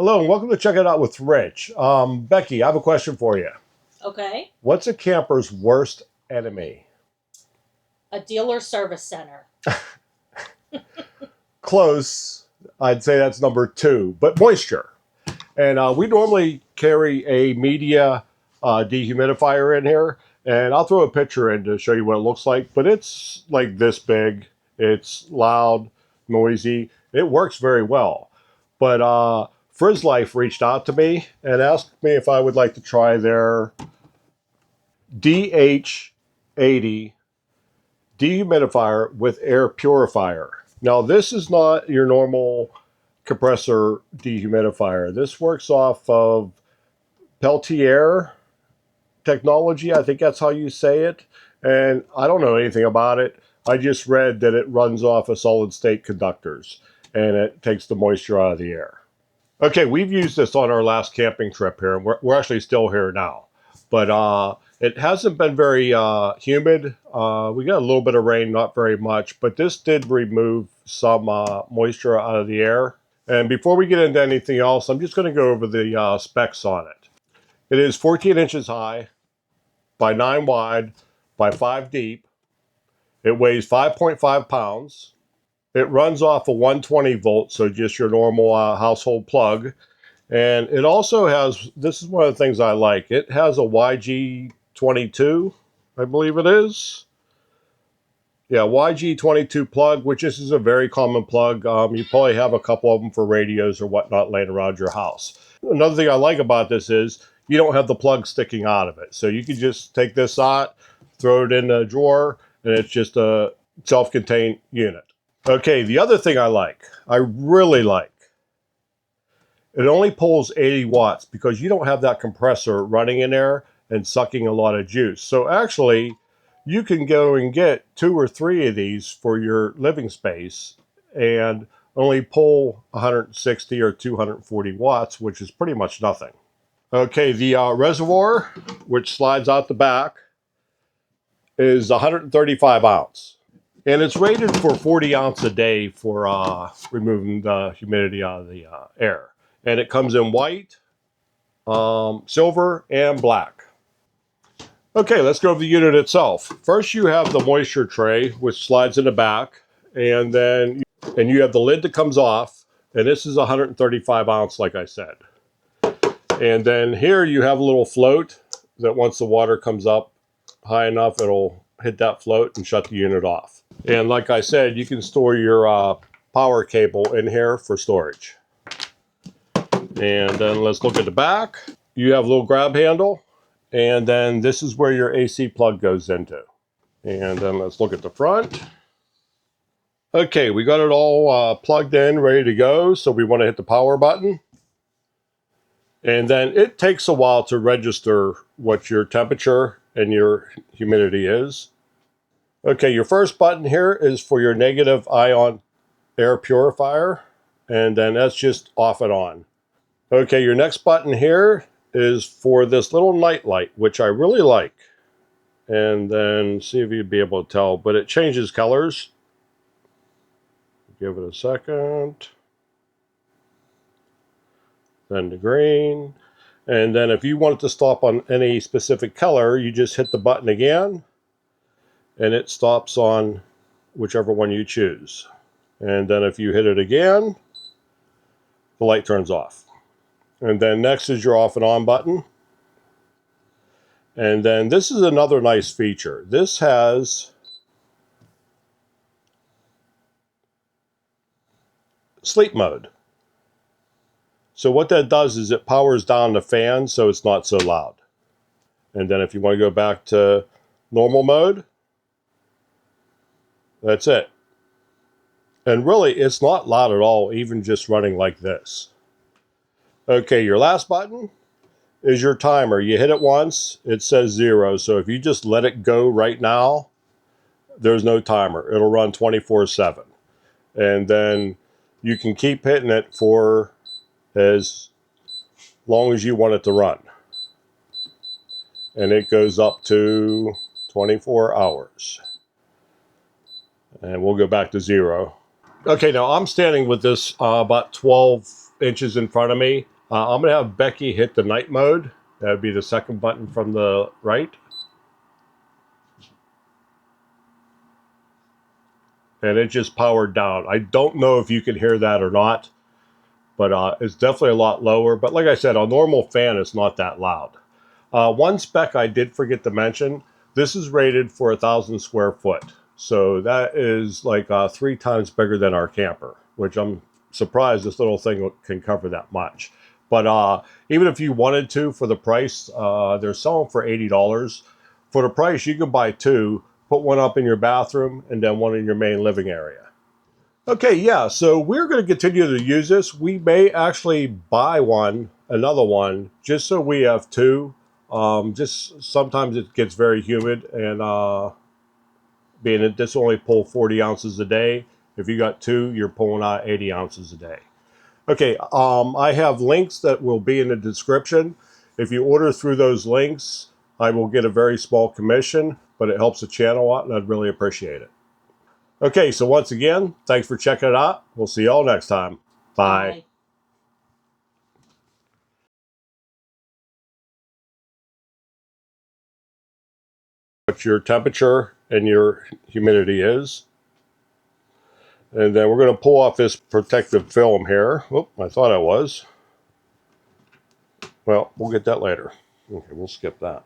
Hello and welcome to Check It Out with Rich. Becky, I have a question for you. Okay. What's a camper's worst enemy? A dealer service center. Close. I'd say that's number 2, but moisture. And we normally carry a media dehumidifier in here, and I'll throw a picture in to show you what it looks like, but it's like this big. It's loud, noisy. It works very well. But Frizzlife reached out to me and asked me if I would like to try their DH80 Dehumidifier with air purifier. Now, this is not your normal compressor dehumidifier. This works off of Peltier technology. I think that's how you say it. And I don't know anything about it. I just read that it runs off of solid state conductors and it takes the moisture out of the air. Okay, we've used this on our last camping trip here, and we're actually still here now. But it hasn't been very humid. We got a little bit of rain, not very much, but this did remove some moisture out of the air. And before we get into anything else, I'm just going to go over the specs on it. It is 14 inches high by 9 wide by 5 deep. It weighs 5.5 pounds. It runs off a 120 volt, so just your normal household plug. And it also has, this is one of the things I like, it has a YG22, I believe it is. Yeah, YG22 plug, which this is a very common plug. You probably have a couple of them for radios or whatnot laying around your house. Another thing I like about this is you don't have the plug sticking out of it. So you can just take this out, throw it in a drawer, and it's just a self-contained unit. Okay, the other thing I really like, it only pulls 80 watts because you don't have that compressor running in there and sucking a lot of juice. So actually, you can go and get 2 or 3 of these for your living space and only pull 160 or 240 watts, which is pretty much nothing. Okay, the reservoir, which slides out the back, is 135 ounce. And it's rated for 40 ounce a day for removing the humidity out of the air. And it comes in white, silver, and black. Okay, let's go over the unit itself. First, you have the moisture tray, which slides in the back. And then you have the lid that comes off. And this is 135 ounce, like I said. And then here you have a little float that once the water comes up high enough, it'll hit that float and shut the unit off. And like I said, you can store your power cable in here for storage. And then let's look at the back. You have a little grab handle. And then this is where your AC plug goes into. And then let's look at the front. Okay, we got it all plugged in, ready to go. So we want to hit the power button. And then it takes a while to register what your temperature and your humidity is. Okay, your first button here is for your negative ion air purifier, and then that's just off and on. Okay, your next button here is for this little night light, which I really like. And then see if you'd be able to tell, but it changes colors. Give it a second. Then the green. And then if you want it to stop on any specific color, you just hit the button again. And it stops on whichever one you choose. And then if you hit it again, the light turns off. And then next is your off and on button. And then this is another nice feature. This has sleep mode. So what that does is it powers down the fan so it's not so loud. And then if you want to go back to normal mode, that's it. And really, it's not loud at all, even just running like this. Okay, your last button is your timer. You hit it once, it says 0. So if you just let it go right now, there's no timer. It'll run 24/7. And then you can keep hitting it for as long as you want it to run. And it goes up to 24 hours. And we'll go back to 0. Okay, now I'm standing with this about 12 inches in front of me. I'm going to have Becky hit the night mode. That would be the second button from the right. And it just powered down. I don't know if you can hear that or not, but it's definitely a lot lower. But like I said, a normal fan is not that loud. One spec I did forget to mention, this is rated for 1,000 square foot. So that is like 3 times bigger than our camper, which I'm surprised this little thing can cover that much. But even if you wanted to, for the price, they're selling for $80. For the price, you can buy 2, put one up in your bathroom, and then one in your main living area. Okay, yeah, so we're going to continue to use this. We may actually buy another one, just so we have 2. Just sometimes it gets very humid, and being that this only pull 40 ounces a day, if you got 2, you're pulling out 80 ounces a day. Okay, I have links that will be in the description. If you order through those links, I will get a very small commission, but it helps the channel out, and I'd really appreciate it. Okay, so once again, thanks for checking it out. We'll see you all next time. Bye. Bye. What your temperature and your humidity is. And then we're going to pull off this protective film here. Oop, I thought I was. Well, we'll get that later. Okay, we'll skip that.